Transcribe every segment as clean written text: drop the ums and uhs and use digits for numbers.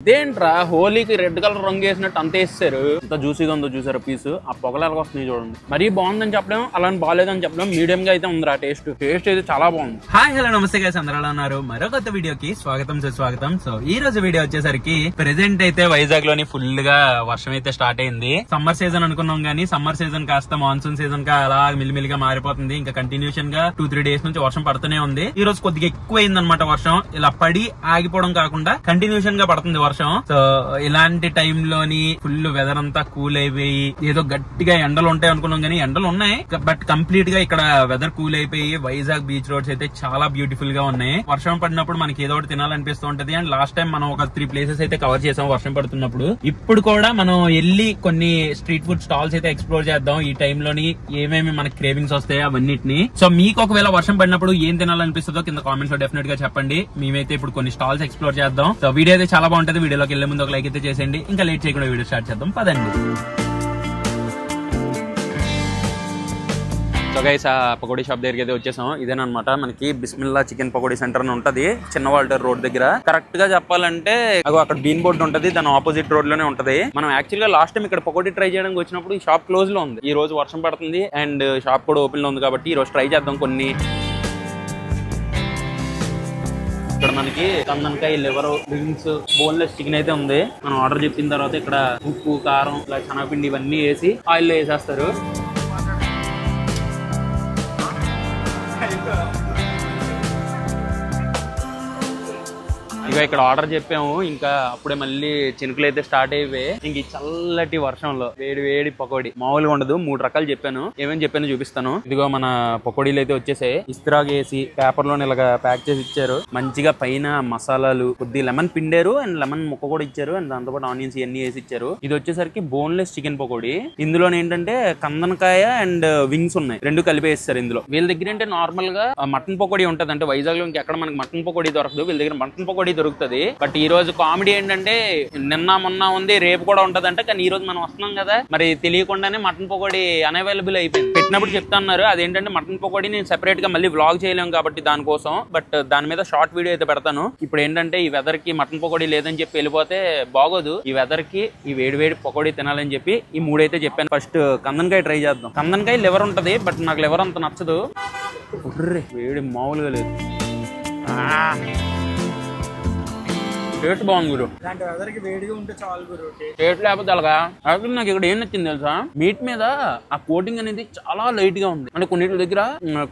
ఇదేంట్రా హోలీకి red colour రంగు వేసినట్టు అంత వేస్తారు. ఇంత జ్యూసీగా ఉందో చూసారా పీస్. ఆ పొగలు ఎలా వస్తున్నాయి చూడండి. మరీ బాగుందని చెప్పలేం, అలాని బాగాలేదని చెప్పలేం, మీడియం గా అయితే ఉందిరా. టేస్ట్ అయితే చాలా బాగుంది. హాయ్ హలో నమస్తే గైస్, అందరూ ఎలా ఉన్నారు? మరో కొత్త వీడియోకి స్వాగతం సుస్వాగతం. సో ఈ రోజు వీడియో వచ్చేసరికి ప్రెసెంట్ అయితే వైజాగ్ లోని ఫుల్ గా వర్షం అయితే స్టార్ట్ అయింది. సమ్మర్ సీజన్ అనుకున్నాం గానీ సమ్మర్ సీజన్ కాస్త మాన్సూన్ సీజన్ గా అలా మిల్లిమిల్లిగా మారిపోతుంది. ఇంకా కంటిన్యూషన్ గా 2-3 డేస్ నుంచి వర్షం పడుతూనే ఉంది. ఈ రోజు కొద్దిగా ఎక్కువ అయిందనమాట వర్షం. ఇలా పడి ఆగిపోవడం కాకుండా కంటిన్యూషన్ గా పడుతుంది వర్షం. సో ఇలాంటి టైంలోని ఫుల్ వెదర్ అంతా కూల్ అయిపోయి ఏదో గట్టిగా ఎండలు ఉంటాయి అనుకున్నాం కానీ ఎండలు ఉన్నాయి, బట్ కంప్లీట్ గా ఇక్కడ వెదర్ కూల్ అయిపోయి వైజాగ్ బీచ్ రోడ్స్ అయితే చాలా బ్యూటిఫుల్ గా ఉన్నాయి. వర్షం పడినప్పుడు మనకి ఏదో ఒకటి తినాలనిపిస్తూ ఉంటది. అండ్ లాస్ట్ టైం మనం ఒక 3 ప్లేసెస్ అయితే కవర్ చేసాం వర్షం పడుతున్నప్పుడు. ఇప్పుడు కూడా మనం వెళ్ళి కొన్ని స్ట్రీట్ ఫుడ్ స్టాల్స్ అయితే ఎక్స్ప్లోర్ చేద్దాం. ఈ టైంలోని ఏమేమి మనకి క్రేవింగ్స్ వస్తాయి అవన్నిటిని. సో మీకు ఒకవేళ వర్షం పడినప్పుడు ఏం తినాలనిపిస్తుందో కింద కామెంట్స్ లో డెఫినెట్ గా చెప్పండి. మేమైతే ఇప్పుడు కొన్ని స్టాల్స్ ఎక్స్ప్లోర్ చేద్దాం. సో వీడియో అయితే చాలా బాగుంటది. వీడియోలోకి వెళ్లే ముందు ఒక లైక్ అయితే చేసేయండి. ఇంకా లేట్ చేయకుండా వీడియో స్టార్ట్ చేద్దాం, పదండి. సో గైస్ ఆ పకోడీ షాప్ దగ్గరికి అయితే వచ్చేసాం. ఇదేనమాట మనకి బిస్మిల్లా చికెన్ పకోడీ సెంటర్ అని ఉంటది చిన్న వాల్టర్ రోడ్ దగ్గర. కరెక్ట్ గా చెప్పాలంటే అక్కడ బీన్ బోర్డ్ ఉంటది, దాని ఆపోజిట్ రోడ్ లోనే ఉంటది. మనం యాక్చువల్ గా లాస్ట్ టైం ఇక్కడ పకోడీ ట్రై చేయడానికి వచ్చినప్పుడు ఈ షాప్ క్లోజ్ లో ఉంది. ఈ రోజు వర్షం పడుతుంది అండ్ షాప్ కూడా ఓపెన్ లో ఉంది కాబట్టి ఈ రోజు ట్రై చేద్దాం కొన్ని. ఇక్కడ మనకి కందనకాయ, లివర్, వింగ్స్, బోన్లెస్ చికెన్ అయితే ఉంది. మనం ఆర్డర్ చెప్పిన తర్వాత ఇక్కడ ఉప్పు, కారం, ఇలా శనగపిండి ఇవన్నీ వేసి ఆయిల్ లో వేసేస్తారు. ఇక ఇక్కడ ఆర్డర్ చెప్పాము, ఇంకా అప్పుడే మళ్ళీ చినుకులు అయితే స్టార్ట్ అయిపోయి ఇంక ఈ చల్లటి వర్షంలో వేడి వేడి పకోడీ మామూలుగా ఉండదు. 3 రకాలు చెప్పాను, ఏమేమి చెప్పాను చూపిస్తాను. ఇదిగో మన పకోడీలు అయితే వచ్చేసాయి. ఇస్త్రాగ్ వేసి పేపర్ లో ఇలాగా ప్యాక్ చేసి ఇచ్చారు. మంచిగా పైన మసాలాలు, కొద్ది లెమన్ పిండారు అండ్ లెమన్ ముక్క కూడా ఇచ్చారు అండ్ దాంతోపాటు ఆనియన్స్ ఇవన్నీ వేసి ఇచ్చారు. ఇది వచ్చేసరికి బోన్లెస్ చికెన్ పకోడీ. ఇందులో ఏంటంటే కందనకాయ అండ్ వింగ్స్ ఉన్నాయి, 2 కలిపి వేస్తారు ఇందులో. వీళ్ళ దగ్గర అంటే నార్మల్ గా మటన్ పకోడీ ఉంటది. అంటే వైజాగ్ లో ఇంకెక్కడ మనకి మటన్ పకోడీ దొరకదు, వీళ్ళ దగ్గర మటన్ పకోడీ దొరుకుతుంది. బట్ ఈ రోజు కామెడీ ఏంటంటే నిన్న మొన్న ఉంది, రేపు కూడా ఉంటదంట. కానీ ఈ రోజు మనం వస్తున్నాం కదా, మరి తెలియకుండానే మటన్ పకోడీ అన్అవైలబుల్ అయిపోయింది. పెట్టినప్పుడు చెప్తున్నారు అదేంటంటే మటన్ పకోడీ నేను సెపరేట్ గా మళ్ళీ వ్లాగ్ చేయలేము కాబట్టి దానికోసం. బట్ దాని మీద షార్ట్ వీడియో అయితే పెడతాను. ఇప్పుడు ఏంటంటే ఈ వెదర్ కి మటన్ పకోడీ లేదని చెప్పి వెళ్ళిపోతే బాగోదు. ఈ వెదర్ కి ఈ వేడి వేడి పకోడీ తినాలని చెప్పి ఈ 3 అయితే చెప్పాను. ఫస్ట్ కందనకాయ ట్రై చేద్దాం. కందనకాయ లివర్ ఉంటది, బట్ నాకు లివర్ అంత నచ్చదు. వేడి మామూలుగా లేదు. టేస్ట్ బాగుంది గురు. టేస్ట్ లేకపోతే అలాగా. యాక్చువల్లీ నాకు ఇక్కడ ఏం నచ్చింది తెలుసా, మీట్ మీద ఆ కోటింగ్ అనేది చాలా లైట్ గా ఉంది. అంటే కొన్నిటి దగ్గర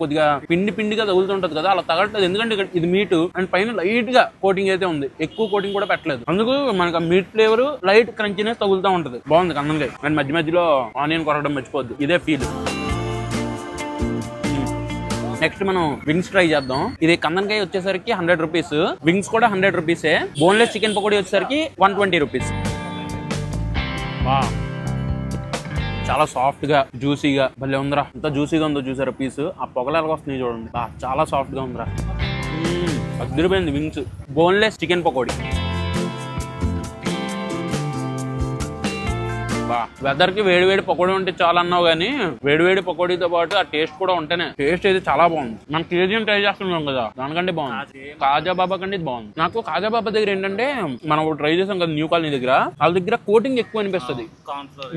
కొద్దిగా పిండిగా తగులుతుంటది కదా, అలా తగలట్లేదు. ఎందుకంటే ఇక్కడ ఇది మీట్ అండ్ పైన లైట్ గా కోటింగ్ అయితే ఉంది, ఎక్కువ కోటింగ్ కూడా పెట్టలేదు. అందుకు మనకు మీట్ ఫ్లేవర్ లైట్ క్రంచీనెస్ తగులుతూ ఉంటది. బాగుంది కందనకాయ. అండ్ మధ్య మధ్యలో ఆనియన్ కొరకడం మర్చిపోద్దు, ఇదే ఫీల్. నెక్స్ట్ మనం వింగ్స్ ట్రై చేద్దాం. ఇది కందనకాయ వచ్చేసరికి 100 రూపీస్, వింగ్స్ కూడా 100 రూపీసే. బోన్లెస్ చికెన్ పకోడీ వచ్చేసరికి 120 రూపీస్. చాలా సాఫ్ట్ గా జ్యూసీగా భలే ఉందిరా. ఎంత జ్యూసీగా ఉందో చూసారా పీస్. ఆ పొగలాగా వస్తున్నాయి చూడండి, చాలా సాఫ్ట్ గా ఉందిరా. అదిరిపోయింది wings. Boneless chicken pakodi. Weather కి వేడి వేడి పకోడీ ఉంటే చాలా అన్నావు కానీ వేడి వేడి పకోడీతో పాటు ఆ టేస్ట్ కూడా ఉంటేనే టేస్ట్ అయితే చాలా బాగుంది. మనం కేజీ ట్రై చేస్తున్నాం కదా, దానికంటే బాగుంది. కాజా బాబా కంటే ఇది బాగుంది. నాకు కాజా బాబా దగ్గర ఏంటంటే మనం ట్రై చేసాం కదా న్యూ కాలనీ దగ్గర, వాళ్ళ దగ్గర కోటింగ్ ఎక్కువ అనిపిస్తుంది,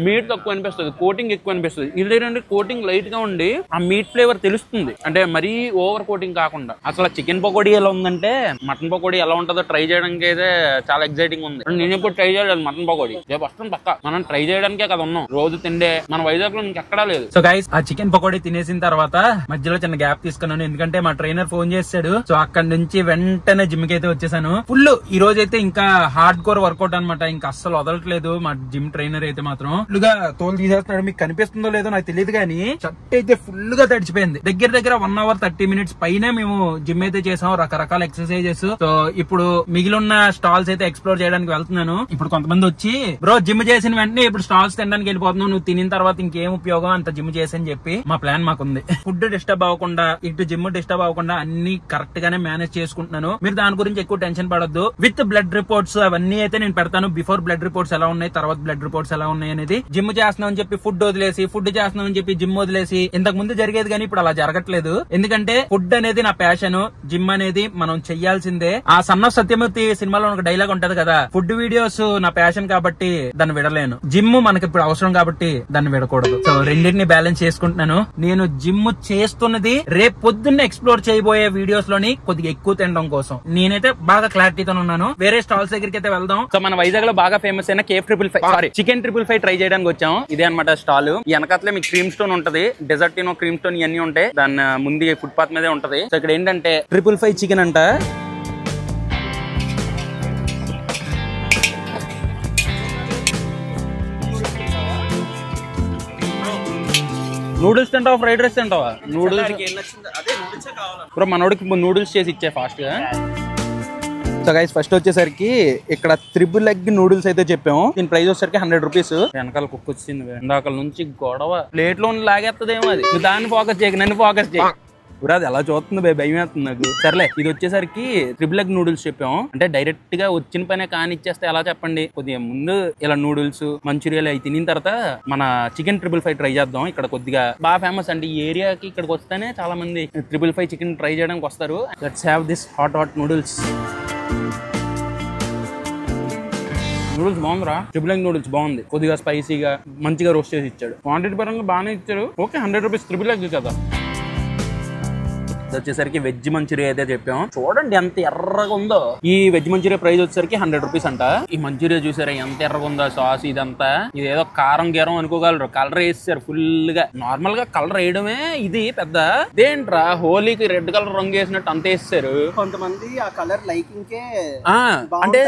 మీట్ తక్కువ అనిపిస్తుంది, కోటింగ్ ఎక్కువ అనిపిస్తుంది. ఇది దగ్గర కోటింగ్ లైట్ గా ఉండి ఆ మీట్ ఫ్లేవర్ తెలుస్తుంది, అంటే మరీ ఓవర్ కోటింగ్ కాకుండా. అసలు చికెన్ పకోడీ ఎలా ఉందంటే మటన్ పకోడీ ఎలా ఉంటుందో ట్రై చేయడానికి అయితే చాలా ఎక్సైటింగ్ ఉంది. నేను ఎప్పుడు ట్రై చేయలేదు మటన్ పకోడీ, రేపు వస్తాను పక్క. మనం ట్రై చేయడానికే కదా ఉన్నాం, రోజు తిండే మన వైజాగ్ లో ఇంకెక్కడా లేదు. సో గైస్ ఆ చికెన్ పకోడీ తినేసిన తర్వాత మధ్యలో చిన్న గ్యాప్ తీసుకున్నాను, ఎందుకంటే మా ట్రైనర్ ఫోన్ చేశాడు. సో అక్కడ నుంచి వెంటనే జిమ్ కి అయితే వచ్చేసాను. ఫుల్ ఈ రోజు అయితే ఇంకా హార్డ్ కోర్ వర్కౌట్ అనమాట, ఇంకా అస్సలు వదలట్లేదు మా జిమ్ ట్రైనర్ అయితే. మాత్రం ఫుల్ గా తోలు తీసేస్తున్నాడు. మీకు కనిపిస్తుందో లేదో నాకు తెలియదు కానీ షర్ట్ అయితే ఫుల్ గా తడిచిపోయింది. దగ్గర 1 అవర్ 30 మినిట్స్ పైన మేము జిమ్ అయితే చేసాం, రకరకాల ఎక్సర్సైజెస్. సో ఇప్పుడు మిగిలిన స్టాల్స్ అయితే ఎక్స్ప్లోర్ చేయడానికి వెళ్తున్నాను. ఇప్పుడు కొంతమంది వచ్చి బ్రో జిమ్ చేసిన వెంటనే ఇప్పుడు స్టాల్స్ తినడానికి వెళ్ళిపోతున్నావు, నువ్వు తినిన తర్వాత ఇంకేం ఉపయోగం అంత జిమ్ చేసని చెప్పి మా ప్లాన్ మాకుంది. ఫుడ్ డిస్టర్బ్ అవ్వకుండా, ఇటు జిమ్ డిస్టర్బ్ అవ్వకుండా అన్ని కరెక్ట్ గానే మేనేజ్ చేసుకుంటున్నాను. మీరు దాని గురించి ఎక్కువ టెన్షన్ పడొద్దు. విత్ బ్లడ్ రిపోర్ట్స్ అవన్నీ అయితే నేను పెడతాను. బిఫోర్ బ్లడ్ రిపోర్ట్స్ ఎలా ఉన్నాయి, తర్వాత బ్లడ్ రిపోర్ట్స్ ఎలా ఉన్నాయి అనేది. జిమ్ చేస్తున్నాం అని చెప్పి ఫుడ్ వదిలేసి, ఫుడ్ చేస్తున్నాం అని చెప్పి జిమ్ వదిలేసి ఇంతకు ముందు జరిగేది కానీ ఇప్పుడు అలా జరగట్లేదు. ఎందుకంటే ఫుడ్ అనేది నా ప్యాషన్, జిమ్ అనేది మనం చెయ్యాల్సిందే. ఆ సన్ ఆఫ్ సత్యమూర్తి సినిమాలో ఒక డైలాగ్ ఉంటది కదా, ఫుడ్ వీడియోస్ నా ప్యాషన్ కాబట్టి దాన్ని విడలేను, జిమ్ మనకి ఇప్పుడు అవసరం కాబట్టి దాన్ని విడకూడదు. సో రెండింటిని బ్యాలెన్స్ చేసుకుంటున్నాను. నేను జిమ్ చేస్తున్నది రేపు పొద్దున్న ఎక్స్ప్లోర్ చేయబోయే వీడియోస్ లోని కొద్దిగా ఎక్కువ తినడం కోసం. నేనైతే బాగా క్లారిటీతో ఉన్నాను. వేరే స్టాల్స్ దగ్గరికి అయితే వెళ్దాం. సో మన వైజాగ్ లో బాగా ఫేమస్ అయిన కేఫ్ 555 సారీ చికెన్ 555 ట్రై చేయడానికి వచ్చాం. ఇదే అనమాట స్టాల్. ఈ వెనకాతలే మీకు క్రీమ్ స్టోన్ ఉంటది, డెజర్టినో క్రీమ్ స్టోన్ ఇవన్నీ ఉంటాయి. దాని ముందు ఫుట్ పాత్ మీదే ఉంటది. సో ఇక్కడ ఏంటంటే 555 చికెన్ అంట. నూడిల్స్ తింటావా, ఫ్రైడ్ రైస్ తింటావా? నూడిల్స్ బ్రో, మనోడికి నూడిల్స్ చేసి ఇచ్చే ఫాస్ట్ గా. సో గైస్ ఫస్ట్ వచ్చేసరికి ఇక్కడ 3 ఎగ్ నూడిల్స్ అయితే చెప్పాము. దీని ప్రైస్ వచ్చేసరికి 100 రూపీస్. వెనకాల కుక్ వచ్చింది, ఇందాక నుంచి గొడవ ప్లేట్ లో లాగేస్తుందేమో. అది దాన్ని ఫోకస్ చేయక నన్ను ఫోకస్ చేయ. అది ఎలా చూస్తుంది భయం వేస్తుంది నాకు. సర్లే, ఇది వచ్చేసరికి 3 ఎగ్ నూడిల్స్ చెప్పాము. అంటే డైరెక్ట్ గా వచ్చిన పైన కానిచ్చేస్తే ఎలా చెప్పండి. కొద్దిగా ముందు ఇలా నూడిల్స్ మంచూరియాలు అవి తినిన తర్వాత మన చికెన్ 555 ట్రై చేద్దాం. ఇక్కడ కొద్దిగా బాగా ఫేమస్ అండి ఈ ఏరియాకి. ఇక్కడికి వస్తేనే చాలా మంది 555 చికెన్ ట్రై చేయడానికి వస్తారు. Let's have this hot noodles. Noodles బాగుందిరా, 3 ఎగ్ నూడిల్స్ బాగుంది. కొద్దిగా స్పైసీగా మంచిగా రోస్ట్ చేసి ఇచ్చాడు. క్వాంటిటీ పరంగా బాగానే ఇచ్చాడు. ఓకే, 100 రూపీస్ 3 ఎగ్ కదా. వచ్చేసరికి వెజ్ మంచూరియా అయితే చెప్పాం. చూడండి ఎంత ఎర్రగా ఉందో. ఈ వెజ్ మంచూరియా ప్రైస్ వచ్చేసరికి 100 రూపీస్ అంట. ఈ మంచూరియా చూసారా ఎంత ఎర్రగా ఉందో, సాస్ ఇదంతా. ఇదేదో కారం గీరం అనుకోగలరు, కలర్ వేసారు ఫుల్ గా. నార్మల్ గా కలర్ వేయడమే ఇది పెద్ద దేంట్రా, హోలీకి రెడ్ కలర్ రంగు వేసినట్టు అంత వేస్తారు. కొంతమంది ఆ కలర్ లైకింగ్ కే అంటే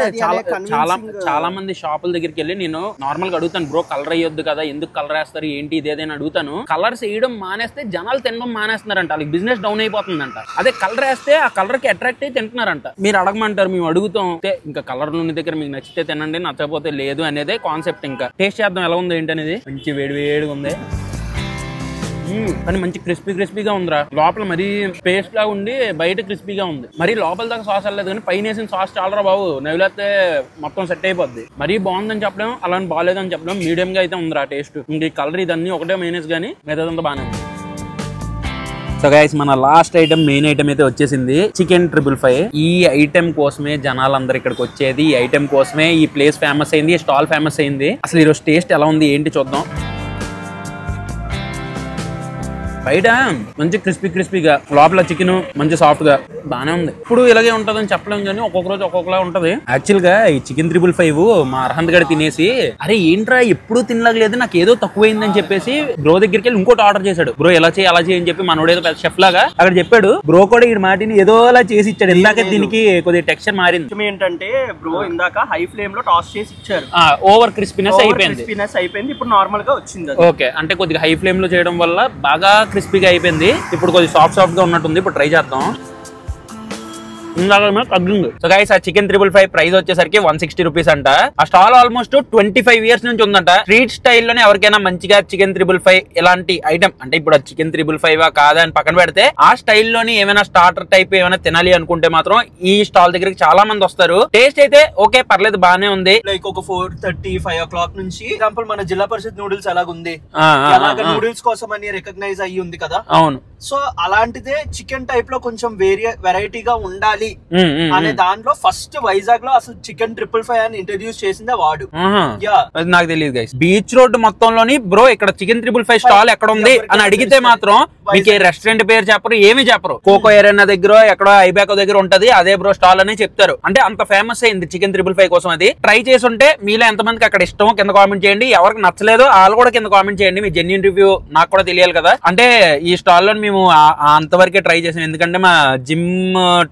చాలా మంది షాపుల దగ్గరికి వెళ్ళి నేను నార్మల్ గా అడుగుతాను, బ్రో కలర్ వేయొద్దు కదా, ఎందుకు కలర్ వేస్తారు ఏంటి ఇదేదైనా అడుగుతాను. కలర్స్ వేయడం మానేస్తే జనాలు తినడం మానేస్తున్నారంట, వాళ్ళకి బిజినెస్ డౌన్ అయిపోతుంది. అదే కలర్ వేస్తే ఆ కలర్ కి అట్రాక్ట్ అయి తింటున్నారంట. మీరు అడగమంటారు, మేము అడుగుతాం. ఇంకా కలర్ నుండి దగ్గర మీకు నచ్చితే తినండి, నచ్చకపోతే లేదు అనేదే కాన్సెప్ట్. ఇంకా టేస్ట్ చేద్దాం ఎలా ఉంది ఏంటి అనేది. మంచి వేడిగా ఉంది కానీ మంచి క్రిస్పీగా ఉందిరా. లోపల మరీ పేస్ట్ లా ఉండి బయట క్రిస్పీగా ఉంది. మరి లోపల దాకా సాస్ వెళ్ళలేదు కానీ పైన వేసిన సాస్ చాలరా బాబు, నవ్వులేస్తే మొత్తం సెట్ అయిపోద్ది. మరీ బాగుందని చెప్పడం, అలా బాగాలేదని చెప్పడం, మీడియం గా అయితే ఉందిరా టేస్ట్. ఇంక ఈ కలర్ ఇదన్నీ ఒకటే మైనస్ కానీ మిగతాదంతా బాగానే ఉంది. సో గైస్ మన లాస్ట్ ఐటమ్, మెయిన్ ఐటమ్ అయితే వచ్చేసింది చికెన్ 555. ఈ ఐటమ్ కోసమే జనాలందరూ ఇక్కడికి వచ్చేది. ఈ ఐటమ్ కోసమే ఈ ప్లేస్ ఫేమస్ అయింది, స్టాల్ ఫేమస్ అయింది. అసలు ఈరోజు టేస్ట్ ఎలా ఉంది ఏంటి చూద్దాం. బయట మంచి క్రిస్పీగా, లోపల చికెన్ మంచి సాఫ్ట్ గా బానే ఉంది. ఇప్పుడు ఇలాగే ఉంటదని చెప్పలేం కానీ ఒక్కొక్క రోజు ఒక్కొక్కలా ఉంటది. యాక్చువల్ గా ఈ చికెన్ 555 మా అర్హంత్ గడ తినేసి, అరే ఏంట్రా ఎప్పుడు తినలేదు, నాకు ఏదో తక్కువైందని చెప్పేసి బ్రో దగ్గరికి వెళ్ళి ఇంకోటి ఆర్డర్ చేశాడు. బ్రో ఎలా చేయి అలా చేయి అని చెప్పి మనోడు ఏదో షెఫ్ లాగా అక్కడ చెప్పాడు. బ్రో కూడా ఈ మాటిని ఏదో అలా చేసి ఇచ్చాడు. ఇందాక దీనికి కొద్దిగా టెక్స్చర్ మారింది. ఏంటంటే బ్రో ఇందాక హై ఫ్లేమ్ లో టాస్ చేసి ఇచ్చారు, ఓవర్ క్రిస్పీనెస్ అయిపోయింది. ఇప్పుడు నార్మల్ గా వచ్చింది. ఓకే, అంటే కొద్దిగా హై ఫ్లేమ్ లో చేయడం వల్ల బాగా క్రిస్పీగా అయిపోయింది. ఇప్పుడు కొద్దిగా సాఫ్ట్ గా ఉన్నట్టుంది. ఇప్పుడు ట్రై చేద్దాం. తగ్గింది. సో గైస్ ఆ చికెన్ 555 ప్రైస్ వచ్చేసరికి 160 రూపీస్ అంట. ఆ స్టాల్ ఆల్మోస్ట్ 25 ఇయర్స్ నుంచి ఉందంట. స్ట్రీట్ స్టైల్లోనే ఎవరికైనా మంచిగా చికెన్ 555 ఇలాంటి ఐటమ్, అంటే ఇప్పుడు చికెన్ 555 కాదా అని పక్కన పెడితే ఆ స్టైల్లోని ఏమైనా స్టార్టర్ టైప్ ఏమైనా తినాలి అనుకుంటే మాత్రం ఈ స్టాల్ దగ్గరికి చాలా మంది వస్తారు. టేస్ట్ అయితే ఓకే పర్లేదు బానే ఉంది. లైక్ ఒక 4:30, 5 o'clock నుంచి ఎగ్జాంపుల్ మన జిల్లా పరిషత్ నూడిల్స్ ఎలాగుంది, నూడిల్స్ కోసం అని రికగ్నైజ్ అయ్యి ఉంది కదా. అవును. సో అలాంటిదే చికెన్ టైప్ లో కొంచెం వెరైటీగా ఉండాలి అనే దాంట్లో ఫస్ట్ వైజాగ్ లో అసలు చికెన్ 555 అని ఇంట్రడ్యూస్ చేసిందే వాడు. నాకు తెలియదు గైస్. బీచ్ రోడ్ మొత్తంలోని బ్రో ఇక్కడ చికెన్ 555 స్టాల్ ఎక్కడ ఉంది అని అడిగితే మాత్రం మీకు రెస్టారెంట్ పేరు చెప్పరు, ఏమి చెప్పరు. కోకో ఏరియా దగ్గర ఎక్కడో ఐబ్యాకో దగ్గర ఉంటది, అదే బ్రో స్టాల్ అని చెప్తారు. అంటే అంత ఫేమస్ అయింది చికెన్ 555 కోసం. అది ట్రై చేసి ఉంటే మీలో ఎంతమందికి అక్కడ ఇష్టమో కింద కామెంట్ చేయండి. ఎవరికి నచ్చలేదో వాళ్ళు కూడా కింద కామెంట్ చేయండి. మీ జెన్యూన్ రివ్యూ నాకు కూడా తెలియాలి కదా. అంటే ఈ స్టాల్ లో మేము అంతవరకే ట్రై చేసాం, ఎందుకంటే మా జిమ్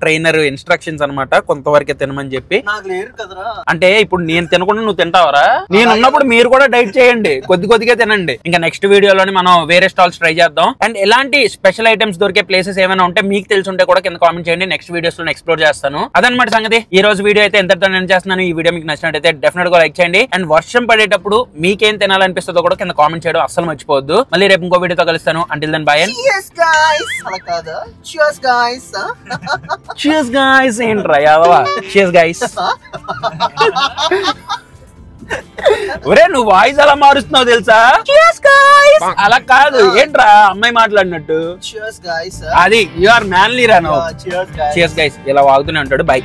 ట్రైనర్ ఇన్స్ట్రక్షన్స్ అనమాట కొంతవరకే తినమని చెప్పి. అంటే ఇప్పుడు నేను తినకుండా నువ్వు తింటావరా? నేను ఉన్నప్పుడు మీరు కూడా డైట్ చేయండి, కొద్దిగా తినండి. ఇంకా నెక్స్ట్ వీడియోలోని మనం వేరే స్టాల్స్ ట్రై చేద్దాం. అండ్ ఎలాంటి ఇలాంటి స్పెషల్ ఐటమ్స్ దొరికే ప్లేసెస్ ఏమైనా ఉంటే మీకు తెలిసి ఉంటే కూడా కింద కామెంట్ చేయండి. నెక్స్ట్ వీడియోస్ లో ఎక్స్ప్లోర్ చేస్తాను. అదనమాట సంగతి. ఈ రోజు వీడియో అయితే ఎంతతో నేను చేస్తున్నాను. ఈ వీడియో మీకు నచ్చినట్టయితే డెఫినెట్ గా లైక్ చేయండి. అండ్ వర్షం పడేటప్పుడు మీకేం తినాలనిపిస్తుందో కూడా కింద కామెంట్ చేయడం అస్సలు మర్చిపోవద్దు. మళ్ళీ రేపు ఇంకో వీడియోతో కలుస్తాను. Until then bye. Cheers guys ఏంట్రా యాదవా. Cheers guys. ఒరే నువ్వు వాయిస్ అలా మారుస్తున్నావు తెలుసా. అలా కాదు ఏంట్రా అమ్మాయి మాట్లాడినట్టు. అది యు ఆర్ మ్యాన్లీ రా నువ్వు. Cheers guys ఇలా వాగుతూనే ఉంటాడు. బై.